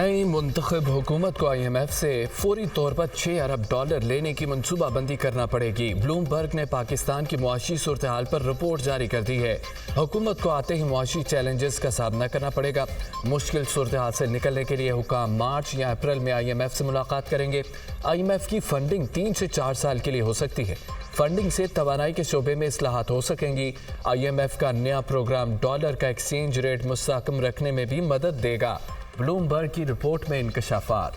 नई मुंतखब हुकूमत को IMF से फौरी तौर पर $6 अरब लेने की मनसूबाबंदी करना पड़ेगी। ब्लूमबर्ग ने पाकिस्तान की मुआशी सूरत हाल पर रिपोर्ट जारी कर दी है। हुकूमत को आते ही मुआशी चैलेंजेस का सामना करना पड़ेगा। मुश्किल सूरत हाल से निकलने के लिए हुकाम मार्च या अप्रैल में IMF से मुलाकात करेंगे। IMF की फंडिंग 3 से 4 साल के लिए हो सकती है। फंडिंग से तवानाई के शोबे में इस्लाहात हो सकेंगी। IMF का नया प्रोग्राम डॉलर का एक्सचेंज रेट मुस्तहकम रखने में भी मदद देगा। ब्लूमबर्ग की रिपोर्ट में इंकशाफात।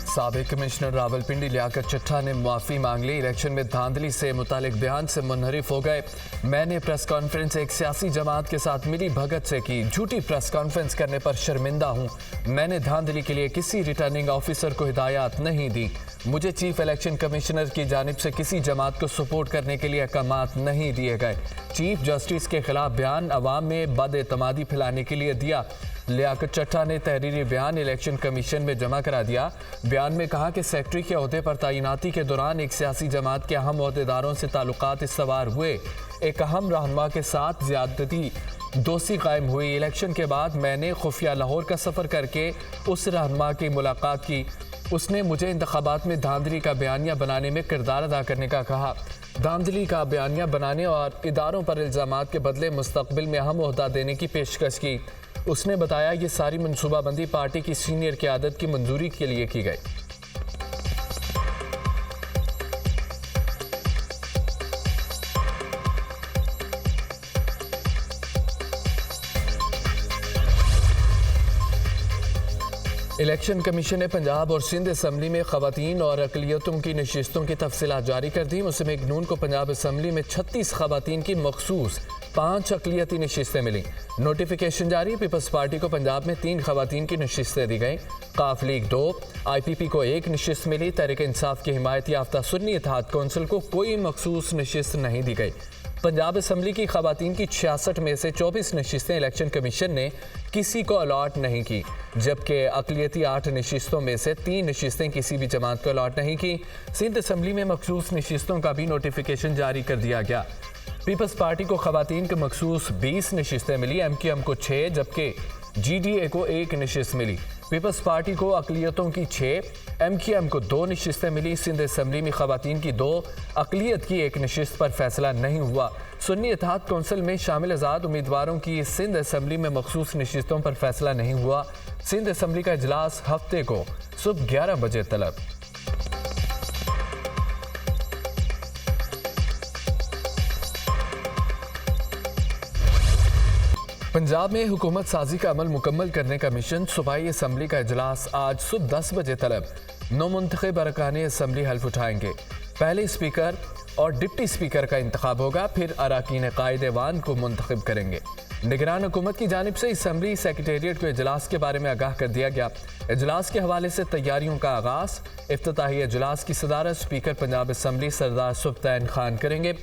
साबिक कमिश्नर रावलपिंडी लियाकत चट्टा ने माफ़ी मांग ली। इलेक्शन में धांधली से मुतालिक बयान से मुनहरिफ हो गए। मैंने प्रेस कॉन्फ्रेंस एक सियासी जमात के साथ मिली भगत से की। झूठी प्रेस कॉन्फ्रेंस करने पर शर्मिंदा हूँ। मैंने धांधली के लिए किसी रिटर्निंग ऑफिसर को हिदायत नहीं दी। मुझे चीफ इलेक्शन कमिश्नर की जानिब से किसी जमात को सपोर्ट करने के लिए अहकामात नहीं दिए गए। चीफ जस्टिस के खिलाफ बयान अवाम में बदएतमादी फैलाने के लिए दिया। लियाकत चट्टा ने तहरीरी बयान इलेक्शन कमीशन में जमा करा दिया। बयान में कहा कि सेक्रेटरी के ओहदे पर तैनाती के दौरान एक सियासी जमात के अहम ओहदेदारों से ताल्लुकात इस्तवार हुए। एक अहम रहनुमा के साथ ज्यादती दोस्ती कायम हुई। इलेक्शन के बाद मैंने खुफिया लाहौर का सफ़र करके उस रहनुमा की मुलाकात की। उसने मुझे इंतखाबात में धांधली का बयानिया बनाने में किरदार अदा करने का कहा। धांधली का बयानिया बनाने और इदारों पर इल्ज़ामात के बदले मुस्तकबिल में अहम ओहदा देने की पेशकश की। उसने बताया ये सारी मनसूबाबंदी पार्टी की सीनियर क़यादत की मंजूरी के लिए की गई। इलेक्शन कमीशन ने पंजाब और सिंध असम्बली में खवातीन और अकलियतों की नशिस्तों की तफसीलात जारी कर दी। मुस्लिम लीग नून को पंजाब असम्बली में 36 खवातीन की मखसूस 5 अकलियती नशिस्तें मिली। नोटिफिकेशन जारी। पीपल्स पार्टी को पंजाब में 3 खवातीन की नशिस्तें दी गई। काफ लीग 2, IPP को 1 नशिस्त मिली। तहरीक इंसाफ की हिमायत याफ्ता सुन्नी इत्तेहाद कौंसिल को कोई मखसूस नशिस्त नहीं दी गई। पंजाब असम्बली की खवातीन की 66 में से 24 नशिस्तें इलेक्शन कमीशन ने किसी को अलॉट नहीं की, जबकि अकलियती 8 नशिस्तों में से 3 नशिस्तें किसी भी जमात को अलॉट नहीं की। सिंध असम्बली में मखसूस नशिस्तों का भी नोटिफिकेशन जारी कर दिया गया। पीपल्स पार्टी को खवातीन के मखसूस 20 नशिस्तें मिली। MQM को 6 जबकि GDA को 1 नशिस्त मिली। पीपल्स पार्टी को अकलियतों की 6, MQM को 2 नशिस्तें मिली। सिंध असम्बली में खवातीन की 2, अकलियत की 1 नशिस्त पर फैसला नहीं हुआ। सुन्नी इत्तेहाद कौंसिल में शामिल आज़ाद उम्मीदवारों की सिंध असम्बली में मखसूस नशिस्तों पर फैसला नहीं हुआ। सिंध असम्बली का इजलास हफ्ते को सुबह 11 बजे तलब। पंजाब में हुकूमत साजी का अमल मुकम्मल करने का मिशन। सूबाई असम्बली का इजलास आज सुबह 10 बजे तलब। 9 मुंतखब अरकान असम्बली हल्फ उठाएंगे। पहले स्पीकर और डिप्टी स्पीकर का इंतखाब होगा, फिर अरकान कायदेवान को मुंतखब करेंगे। निगरान हुकूमत की जानिब से असम्बली सेक्रेटेरिएट को इजलास के बारे में आगाह कर दिया गया। इजलास के हवाले से तैयारियों का आगाज। इफ्तिताही इजलास की सदारत स्पीकर पंजाब असम्बली सरदार सुल्तान खान करेंगे।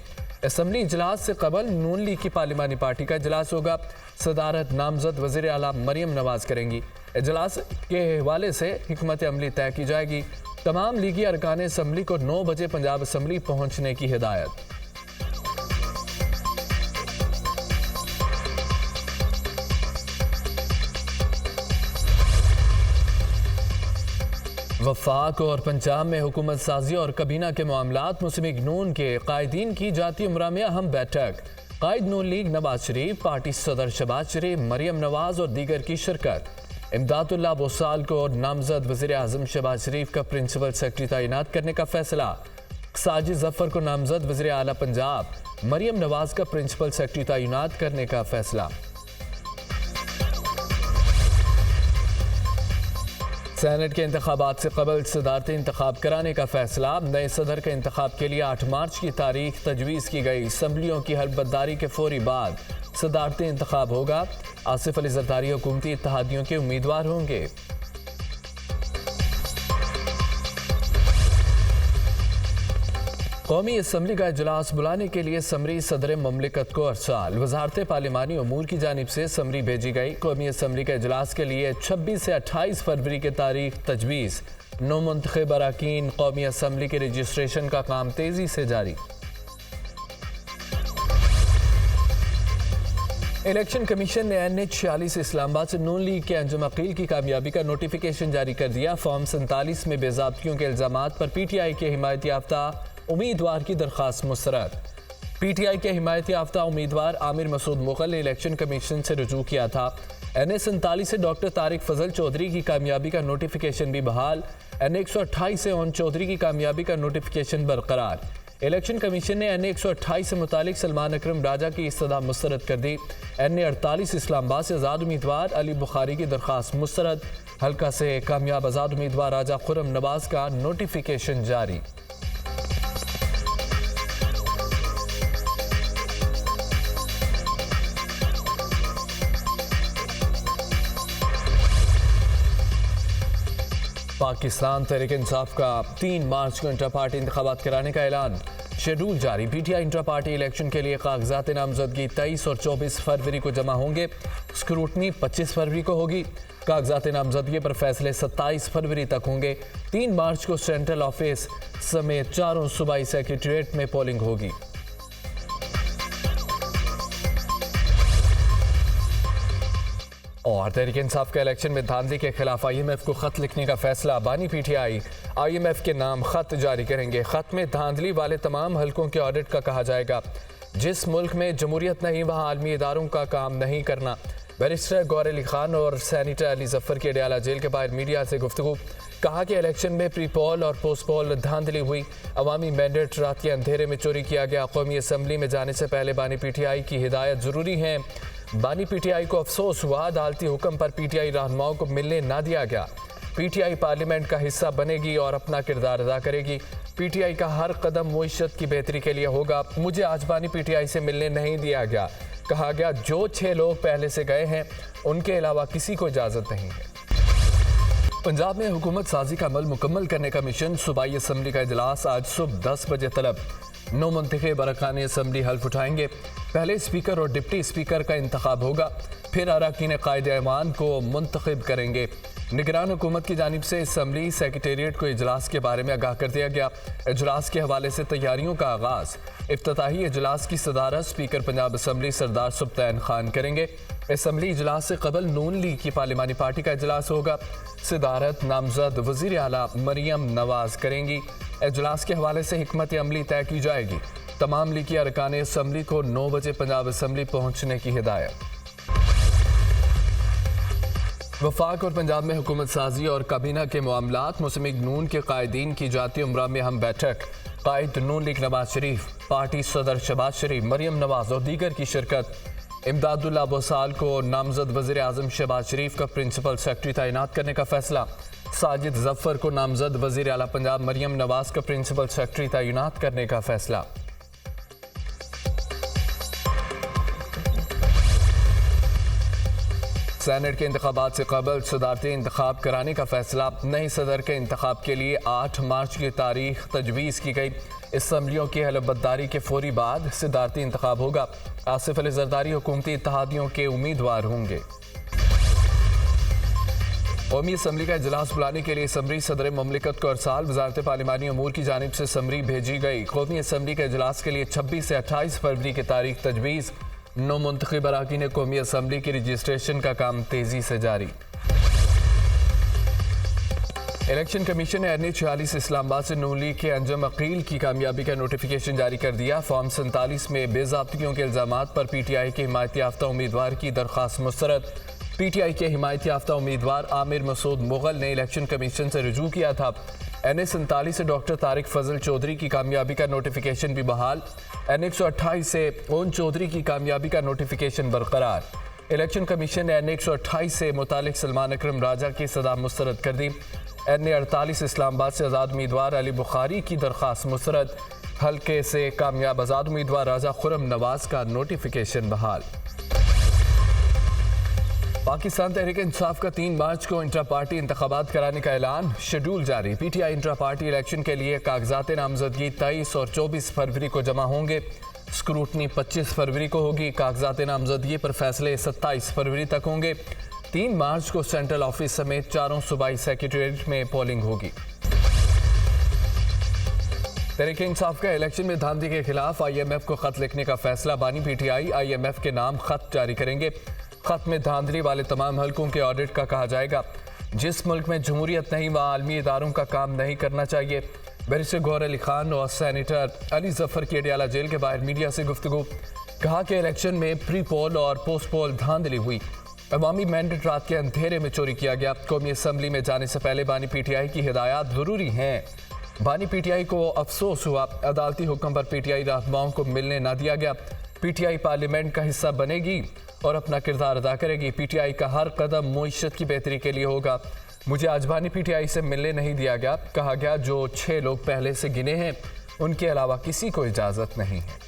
असम्बली इजलास से कबल नून लीग की पार्लिमानी पार्टी का इजलास होगा। सदारत नामजद वज़ीर आला मरियम नवाज करेंगी। इजलास के हवाले से हिकमत अमली तय की जाएगी। तमाम लीगी अरकान असम्बली को 9 बजे पंजाब असम्बली पहुंचने की हिदायत। वफाक और पंजाब में हुकूमत साजी और कबीना के मामलात। मुस्लिम लीग नून के कायदीन की जाती उमरा में अहम बैठक। कायद नून लीग नवाज शरीफ, पार्टी सदर शहबाज शरीफ, मरियम नवाज और दीगर की शिरकत। इमदादुल्लाह बोसाल को नामजद वज़ीर आज़म शहबाज शरीफ का प्रिंसिपल सेक्रेटरी तैनात करने का फैसला। साजिद जफर को नामजद वज़ीर आला पंजाब, मरियम नवाज का प्रिंसिपल सेक्रेटरी तैनात करने का फैसला। सेनेट के इंतखाबात से कबल सदारती इंतखाब कराने का फैसला। नए सदर के इंतखाब के लिए 8 मार्च की तारीख तजवीज़ की गई। असम्बलियों की हलबतदारी के फौरी बाद सदारती इंतखाब होगा। आसिफ अली जरदारी हुकूमती इत्तेहादियों के उम्मीदवार होंगे। कौमी असम्बली का इजलास बुलाने के लिए समरी सदर ममलिकत को अरसाल। वजारत पार्लिमानी अमूर की जानिब से समरी भेजी गई। कौमी असम्बली के इजलास के लिए 26 से 28 फरवरी की तारीख तजवीज़। 9 मुंतखब अरकान कौमी असम्बली के रजिस्ट्रेशन का काम तेज़ी से जारी। इलेक्शन कमीशन ने NH-46 इस्लामाबाद से नून लीग के अंजुम अकील की कामयाबी का नोटिफिकेशन जारी कर दिया। फॉर्म 47 में बेज़ाब्तियों के इल्जामात पर PTI के हिमायत याफ्ता उम्मीदवार की दरख्वास्त मुस्तरद। PTI के हिमायत याफ्ता उम्मीदवार आमिर मसूद मुगल ने इलेक्शन कमीशन से रुजू किया था। NH-47 से डॉक्टर तारिक फजल चौधरी की कामयाबी का नोटिफिकेशन भी बहाल। NH-128 से ओन चौधरी की कामयाबी का नोटिफिकेशन बरकरार। इलेक्शन कमीशन ने NH-128 से मुतालिक सलमान अकरम राजा की इस्तदा मुस्तरद कर दी। NA-48 इस्लामाबाद से आज़ाद उम्मीदवार अली बुखारी की दरख्वास्त मुस्तरद। हल्का से कामयाब आज़ाद उम्मीदवार राजा खुरम नवाज का नोटिफिकेशन जारी। पाकिस्तान तहरीक इंसाफ का 3 मार्च को इंटर पार्टी इंतखाबात कराने का ऐलान। शेड्यूल जारी। PTI इंटर पार्टी इलेक्शन के लिए कागजात नामजदगी 23 और 24 फरवरी को जमा होंगे। स्क्रूटनी 25 फरवरी को होगी। कागजात नामजदगी पर फैसले 27 फरवरी तक होंगे। 3 मार्च को सेंट्रल ऑफिस समेत 4 सूबाई सेक्रेटेरिएट में पोलिंग होगी। और तहरीक इंसाफ के इलेक्शन में धांधली के खिलाफ IMF को खत लिखने का फैसला। बानी PTI IMF के नाम खत जारी करेंगे। खत में धांधली वाले तमाम हलकों के ऑडिट का कहा जाएगा। जिस मुल्क में जमहूरियत नहीं वहाँ आलमी इदारों का काम नहीं करना। बैरिस्टर गौर अली खान और सैनिटर अली जफर की अडयाला जेल के बाहर मीडिया से गुफ्तगू। कहा कि इलेक्शन में प्री पोल और पोस्ट पोल धांधली हुई। अवामी मैंडेट रात के अंधेरे में चोरी किया गया। कौमी असम्बली में जाने से पहले बानी PTI की हिदायत ज़रूरी है। बानी PTI को अफसोस हुआ, अदालती हुक्म पर PTI रहनुमाओं को मिलने ना दिया गया। PTI पार्लियामेंट का हिस्सा बनेगी और अपना किरदार अदा करेगी। PTI का हर कदम मुईशत की बेहतरी के लिए होगा। मुझे आज बानी PTI से मिलने नहीं दिया गया। कहा गया जो 6 लोग पहले से गए हैं उनके अलावा किसी को इजाज़त नहीं है। पंजाब में हुकूमत साजी का अमल मुकम्मल करने का मिशन। सूबाई असम्बली का इजलास आज सुबह 10 बजे तलब। 9 मुंतखब अरकान असम्बली हल्फ उठाएंगे। पहले स्पीकर और डिप्टी स्पीकर का इंतखाब होगा, फिर अरकान कायदे-ए-ईमान को मुंतखब करेंगे। निगरान हुकूमत की जानिब से असम्बली सेक्रेटेरिएट को इजलास के बारे में आगाह कर दिया गया। इजलास के हवाले से तैयारियों का आगाज़। इफ्तिताही इजलास की सदारत स्पीकर पंजाब असम्बली सरदार सुब्तैन खान करेंगे। असम्बली इजलास से कबल नून लीग की पार्लिमानी पार्टी का इजलास होगा। सदारत नामजद वज़ीर आला मरियम नवाज करेंगी। इजलास के हवाले से हिकमत अमली तय की जाएगी। तमाम लीगी अरकान असम्बली को 9 बजे पंजाब असम्बली पहुंचने की हिदायत। वफाक और पंजाब में हुकूमत साजी और काबीना के मामलात। मुस्लिम नून के कायदीन की जाती उम्रा में हम बैठक। कायद नून लीग नवाज शरीफ, पार्टी सदर शहबाज शरीफ, मरियम नवाज और दीगर की शिरकत। इमदादुल्ला बोसाल को नामजद वज़ीर आज़म शहबाज शरीफ का प्रिंसिपल सेक्रेटरी तैनात करने का फैसला। साजिद जफर को नामजद वज़ीर आला पंजाब मरियम नवाज का प्रिंसिपल सेक्रेटरी तैनात करने का फैसला। सेनेट के इंतखाबात से कबल सदारती इंतखाब कराने का फैसला। नए सदर के इंतखाब के लिए 8 मार्च की तारीख तजवीज़ की गई। असम्बलियों की हलफबर्दारी के फौरी बाद सदारती इंतखाब होगा। आसिफ अली जरदारी हुकूमती इत्तेहादियों के उम्मीदवार होंगे। कौमी असम्बली का इजलास बुलाने के लिए समरी सदर ममलिकत को अरसाल। वजारत पार्लिमानी अमूर की जानिब से समरी भेजी गई। कौमी असम्बली के इजलास के लिए 26 से 28 फरवरी की तारीख तजवीज़। 9 मुंतखब अरकान कौमी असम्बली की रजिस्ट्रेशन का काम तेजी से जारी। इलेक्शन कमीशन ने NH-46 इस्लामाबाद से नून लीग के अंजुम अकील की कामयाबी का नोटिफिकेशन जारी कर दिया। फॉर्म 47 में बेज़ाब्तियों के इल्जामात पर PTI के हिमायत याफ्ता उम्मीदवार की दरख्वास्त मुस्तरद। PTI के हिमायत याफ्ता उम्मीदवार आमिर मसूद मुगल ने इलेक्शन कमीशन से रुजू किया था। NH-47 से डॉक्टर तारिक फजल चौधरी की कामयाबी का नोटिफिकेशन भी बहाल। NH-128 से ओन चौधरी की कामयाबी का नोटिफिकेशन बरकरार। इलेक्शन कमीशन ने NH-128 से मुतालिक सलमान अकरम राजा की सदा मुस्तरद कर दी। NA-48 इस्लामाबाद से आज़ाद उम्मीदवार अली बुखारी की दरख्वास्त मुस्तरद। हल्के से कामयाब आज़ाद उम्मीदवार राजा खुरम नवाज का नोटिफिकेशन बहाल। पाकिस्तान तहरीक इंसाफ का 3 मार्च को इंट्रा पार्टी इंतखाबात कराने का ऐलान। शेड्यूल जारी। PTI इंट्रा पार्टी इलेक्शन के लिए कागजात नामजदगी 23 और 24 फरवरी को जमा होंगे। स्क्रूटनी 25 फरवरी को होगी। कागजात नामजदगी पर फैसले 27 फरवरी तक होंगे। 3 मार्च को सेंट्रल ऑफिस समेत 4 सूबाई सेक्रेटेरिएट में पोलिंग होगी। तहरीक इंसाफ का इलेक्शन में धांधली के खिलाफ IMF को खत लिखने का फैसला। बानी PTI IMF के नाम खत जारी करेंगे। खत में धांधली वाले तमाम हलकों के ऑडिट का कहा जाएगा। जिस मुल्क में जमहूरियत नहीं वहाँ आलमी इदारों का काम नहीं करना चाहिए। बैरिस्टर गौहर अली खान और सेनेटर अली जफर की अडियाला जेल के बाहर मीडिया से गुफ्तगू। कहा कि इलेक्शन में प्री पोल और पोस्ट पोल धांधली हुई। अवामी मैंडेट रात के अंधेरे में चोरी किया गया। कौमी असम्बली में जाने से पहले बानी PTI की हिदायत ज़रूरी हैं। बानी PTI को अफसोस हुआ, अदालती हुक्म पर PTI रहनुमाओं को मिलने ना दिया गया। PTI पार्लियामेंट का हिस्सा बनेगी और अपना किरदार अदा करेगी। PTI का हर कदम मुईशत की बेहतरी के लिए होगा। मुझे आज बानी PTI से मिलने नहीं दिया गया। कहा गया जो 6 लोग पहले से गिने हैं उनके अलावा किसी को इजाज़त नहीं है।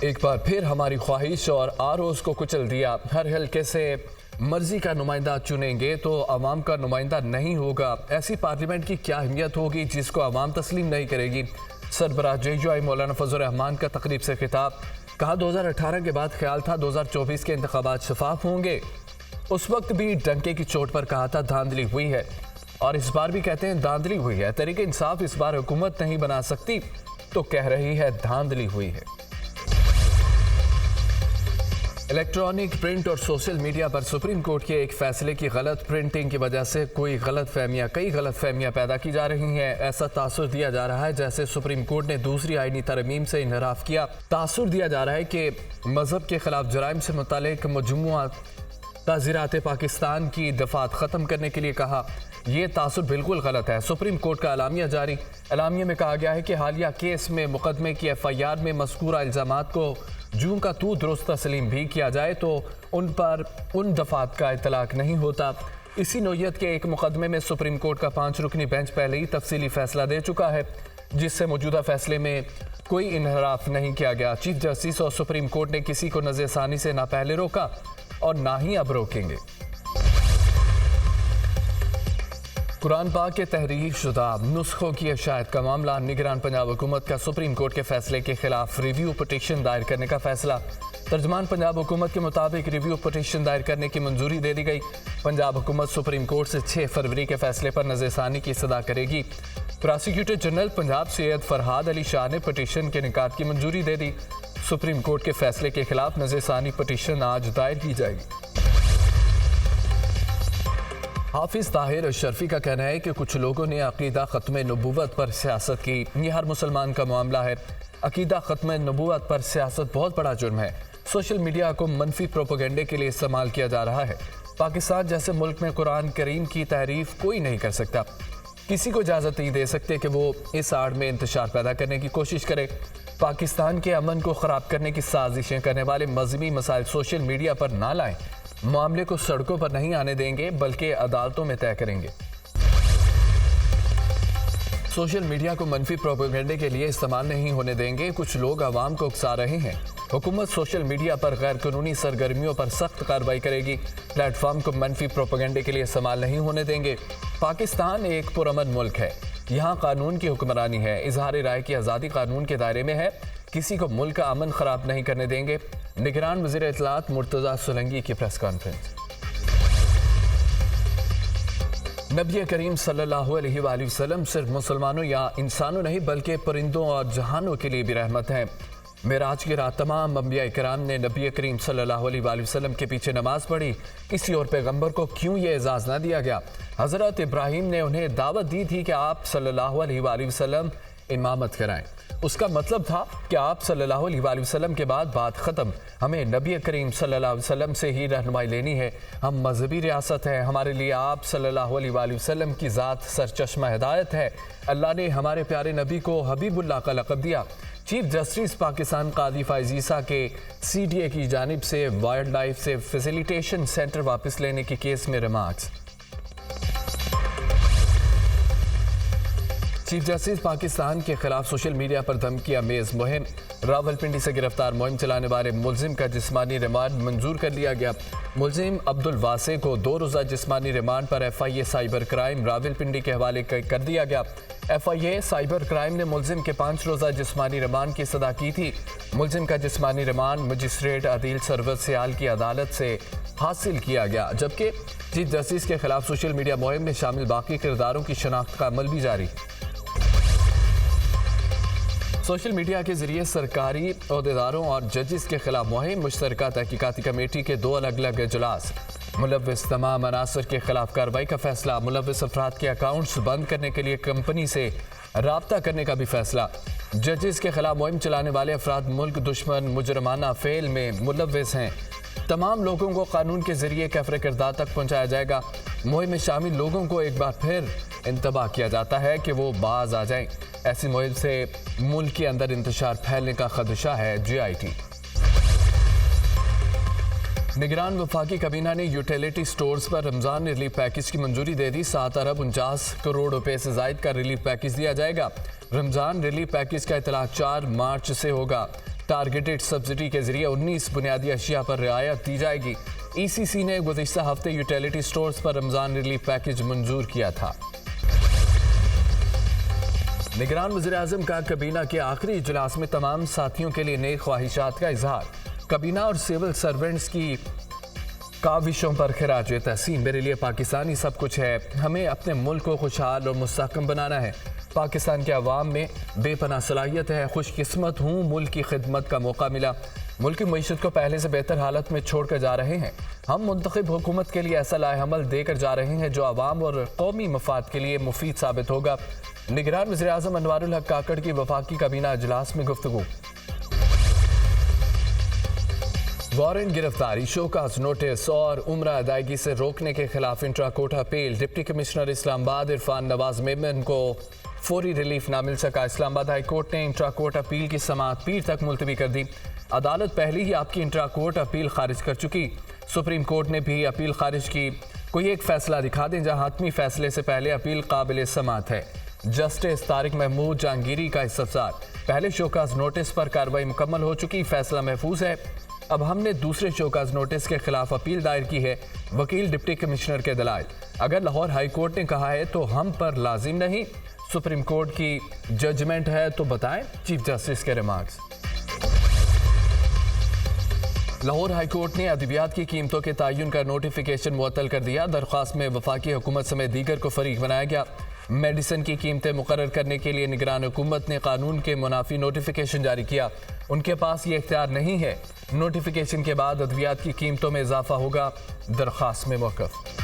एक बार फिर हमारी ख्वाहिश और आरोज़ को कुचल दिया। हर हल्के से मर्जी का नुमाइंदा चुनेंगे तो अवाम का नुमाइंदा नहीं होगा। ऐसी पार्लियामेंट की क्या अहमियत होगी जिसको अवाम तस्लीम नहीं करेगी। सरबराह JUI मौलाना फजल रहमान का तकरीब से खिताब। कहा 2018 के बाद ख्याल था 2024 के इंतखाबात शफाफ होंगे। उस वक्त भी डंके की चोट पर कहा था धांधली हुई है और इस बार भी कहते हैं धांधली हुई है। तहरीक इंसाफ इस बार हुकूमत नहीं बना सकती तो कह रही है धांधली हुई है। इलेक्ट्रॉनिक, प्रिंट और सोशल मीडिया पर सुप्रीम कोर्ट के एक फैसले की गलत प्रिंटिंग की वजह से कई गलत फहमियां पैदा की जा रही हैं। ऐसा तासुर दिया जा रहा है जैसे सुप्रीम कोर्ट ने दूसरी आईनी तरमीम से इनहराफ किया। तासुर दिया जा रहा है कि मजहब के खिलाफ जराइम से मुतालिक मजमुआ ताज़ीरात पाकिस्तान की दफात ख़त्म करने के लिए कहा। यह तासुर बिल्कुल गलत है। सुप्रीम कोर्ट का एलामिया जारी। एलामिया में कहा गया है कि हालिया केस में मुकदमे की FIR में मज़कूरा इल्ज़ामात को जूं का तू दुरुस्त तस्लीम भी किया जाए तो उन पर उन दफात का इतलाक नहीं होता। इसी नौयत के एक मुकदमे में सुप्रीम कोर्ट का 5 रुकनी बेंच पहले ही तफसीली फैसला दे चुका है जिससे मौजूदा फैसले में कोई इनहराफ नहीं किया गया। चीफ जस्टिस और सुप्रीम कोर्ट ने किसी को नज़रसानी से ना पहले रोका और ना ही अब रोकेंगे। कुरान पाक के तहरीर शुदा नुस्खों की अशायत का मामला। निगरान पंजाब हुकूमत का सुप्रीम कोर्ट के फैसले के खिलाफ रिव्यू पिटीशन दायर करने का फैसला। तर्जमान पंजाब हुकूमत के मुताबिक रिव्यू पिटीशन दायर करने की मंजूरी दे दी गई। पंजाब हुकूमत सुप्रीम कोर्ट से 6 फरवरी के फैसले पर नज़रसानी की सदा करेगी। प्रोसिक्यूटर जनरल पंजाब सैयद फरहाद अली शाह ने पिटीशन के निकात की मंजूरी दे दी। सुप्रीम कोर्ट के फैसले के खिलाफ नज़रसानी पिटीशन आज दायर की जाएगी। हाफिज ताहिर अशरफी का कहना है कि कुछ लोगों ने अकीदा ख़त्म नबूवत पर सियासत की। ये हर मुसलमान का मामला है। अकीदा ख़त्म नबूवत पर सियासत बहुत बड़ा जुर्म है। सोशल मीडिया को मनफी प्रोपेगेंडे के लिए इस्तेमाल किया जा रहा है। पाकिस्तान जैसे मुल्क में कुरान करीम की तारीफ कोई नहीं कर सकता। किसी को इजाज़त नहीं दे सकते कि वो इस आड़ में इंतशार पैदा करने की कोशिश करे। पाकिस्तान के अमन को ख़राब करने की साजिशें करने वाले मजहबी मसाइल सोशल मीडिया पर ना लाएं। मामले को सड़कों पर नहीं आने देंगे बल्कि अदालतों में तय करेंगे। सोशल मीडिया को मनफी प्रोपेगेंडे के लिए इस्तेमाल नहीं होने देंगे। कुछ लोग आवाम को उकसा रहे हैं। हुकूमत सोशल मीडिया पर गैर कानूनी सरगर्मियों पर सख्त कार्रवाई करेगी। प्लेटफॉर्म को मनफी प्रोपेगेंडे के लिए इस्तेमाल नहीं होने देंगे। पाकिस्तान एक पुरअमन मुल्क है। यहाँ कानून की हुक्मरानी है। इजहार राय की आज़ादी कानून के दायरे में है। किसी को मुल्क का अमन खराब नहीं करने देंगे। निगरान वज़ीर इत्तलात मुर्तज़ा सोलंकी की प्रेस कॉन्फ्रेंस। नबी करीम सल्लल्लाहु अलैहि वसल्लम सिर्फ मुसलमानों या इंसानों नहीं बल्कि परिंदों और जहानों के लिए भी रहमत हैं। मेराज की रात तमाम अंबिया किराम ने नबी करीम सल्लल्लाहु अलैहि वसल्लम के पीछे नमाज पढ़ी। किसी और पैगंबर को क्यों ये एजाज़ ना दिया गया? हज़रत इब्राहीम ने उन्हें दावत दी थी कि आप सल्लल्लाहु अलैहि वसल्लम इमामत कराएं। उसका मतलब था कि आप सल्लल्लाहु अलैहि वसल्लम के बाद बात ख़त्म। हमें नबी करीम सल्लल्लाहु अलैहि वसल्लम से ही रहनुमाई लेनी है। हम मजहबी रियासत हैं। हमारे लिए आप सल्लल्लाहु अलैहि वसल्लम की ज़ात सरचश्मा हिदायत है। अल्लाह ने हमारे प्यारे नबी को हबीबुल्लाह का लक़ब दिया। चीफ जस्टिस पाकिस्तान कादी फ़ाइज़ ईसा के CDA की जानिब से वाइल्ड लाइफ से फैसिलिटेशन सेंटर वापस लेने के केस में रिमार्क्स। चीफ जस्टिस पाकिस्तान के खिलाफ सोशल मीडिया पर धमकी आमेज मुहिम। रावलपिंडी से गिरफ्तार मुहिम चलाने वाले मुलजिम का जिस्मानी रिमांड मंजूर कर लिया गया। मुलजिम अब्दुल वासे को 2 रोज़ा जिस्मानी रिमांड पर FIA साइबर क्राइम रावलपिंडी के हवाले कर दिया गया। FIA साइबर क्राइम ने मुलजिम के 5 रोज़ा जिस्मानी रिमांड की सदा की थी। मुलजिम का जिस्मानी रिमांड मजिस्ट्रेट आदिल सरवत सियाल की अदालत से हासिल किया गया, जबकि चीफ जस्टिस के खिलाफ सोशल मीडिया मुहिम में शामिल बाकी किरदारों की शनाख्त का अमल भी जारी। सोशल मीडिया के जरिए सरकारी अहदेदारों और जजेस के खिलाफ मुहिम, मुश्तरका तहकीकाती कमेटी के 2 अलग अलग इजलास, मुलव्विस तमाम अनासर के खिलाफ कार्रवाई का फैसला, मुलव्विस अफराद के अकाउंट्स बंद करने के लिए कंपनी से राब्ता करने का भी फैसला। जजेस के खिलाफ मुहिम चलाने वाले अफराद मुल्क दुश्मन मुजरमाना फेल में मुलव्विस हैं। तमाम लोगों को कानून के जरिए कैफरे किरदार तक पहुँचाया जाएगा। मुहिम में शामिल लोगों को एक बार फिर इंतबाह किया जाता है कि वो बाज आ जाएं। ऐसी मुहिम से मुल्क के अंदर इंतशार फैलने का खदशा है। GIT निगरान वफाकी kabina ने यूटिलिटी स्टोर्स पर रमजान रिलीफ पैकेज की मंजूरी दे दी। 7 अरब 49 करोड़ रुपए से जायद का रिलीफ पैकेज दिया जाएगा। रमजान रिलीफ पैकेज का इतलाक 4 मार्च से होगा। टारगेटेड सब्सिडी के जरिए 19 बुनियादी अशिया पर रियायत दी जाएगी। ECC ने गुज़िश्ता हफ्ते यूटिलिटी स्टोर्स पर रमजान रिलीफ पैकेज मंजूर किया था। निगरान वज़ीर-ए-आज़म का kabina के आखिरी इजलास में तमाम साथियों के लिए नेक ख्वाहिशात का इजहार। kabina और सिविल सर्वेंट्स की काविशों पर खिराज तहसीन। मेरे लिए पाकिस्तानी सब कुछ है, हमें अपने मुल्क को खुशहाल और मुस्तहकम बनाना है। पाकिस्तान के अवाम में बेपनाह सलाहियत है, खुशकिस्मत हूँ मुल्क की खिदमत का मौका मिला। मुल्क की मईशत को पहले से बेहतर हालत में छोड़ कर जा रहे हैं। हम मुंतखब हुकूमत के लिए ऐसा लाएहमल देकर जा रहे हैं जो अवाम और कौमी मफाद के लिए मुफीद साबित होगा। निगरान वज़ीर-ए-आज़म अनवारुल हक काकड़ की वफाकी kabina इजलास में गुफ्तगू। वारंट गिरफ्तारी, शोकाज नोटिस और उम्रा अदायगी से रोकने के खिलाफ intra court appeal. Deputy commissioner Islamabad Irfan Nawaz Memon को फौरी रिलीफ ना मिल सका। इस्लामाबाद हाई कोर्ट ने इंट्रा कोर्ट अपील की समाअत पीर तक मुलतवी कर दी। अदालत पहले ही आपकी इंट्रा कोर्ट अपील खारिज कर चुकी। सुप्रीम कोर्ट ने भी अपील खारिज की। कोई एक फैसला दिखा दें जहां हतमी फैसले से पहले अपील काबिल समाअत है। जस्टिस तारिक महमूद जहांगीरी का इस्तफसार। पहले शोकाज नोटिस पर कार्रवाई मुकम्मल हो चुकी, फैसला महफूज है। अब हमने दूसरे शोकाज नोटिस के खिलाफ अपील दायर की है। वकील डिप्टी कमिश्नर के दलाइल, अगर लाहौर हाई कोर्ट ने कहा है तो हम पर लाजिम नहीं, सुप्रीम कोर्ट की जजमेंट है तो बताएं। चीफ जस्टिस के रिमार्क्स। लाहौर हाई कोर्ट ने अदवियात की कीमतों के तयन का नोटिफिकेशन मुअत्तल कर दिया। दरख्वास्त में वफाकी हुकूमत समेत दीगर को फरीक बनाया गया। मेडिसिन की कीमतें मुकर्रर करने के लिए निगरान हुकूमत ने कानून के मुनाफी नोटिफिकेशन जारी किया। उनके पास ये इख्तियार नहीं है। नोटिफिकेशन के बाद अद्वियात की कीमतों में इजाफा होगा। दरख्वास्त में मौक़िफ़।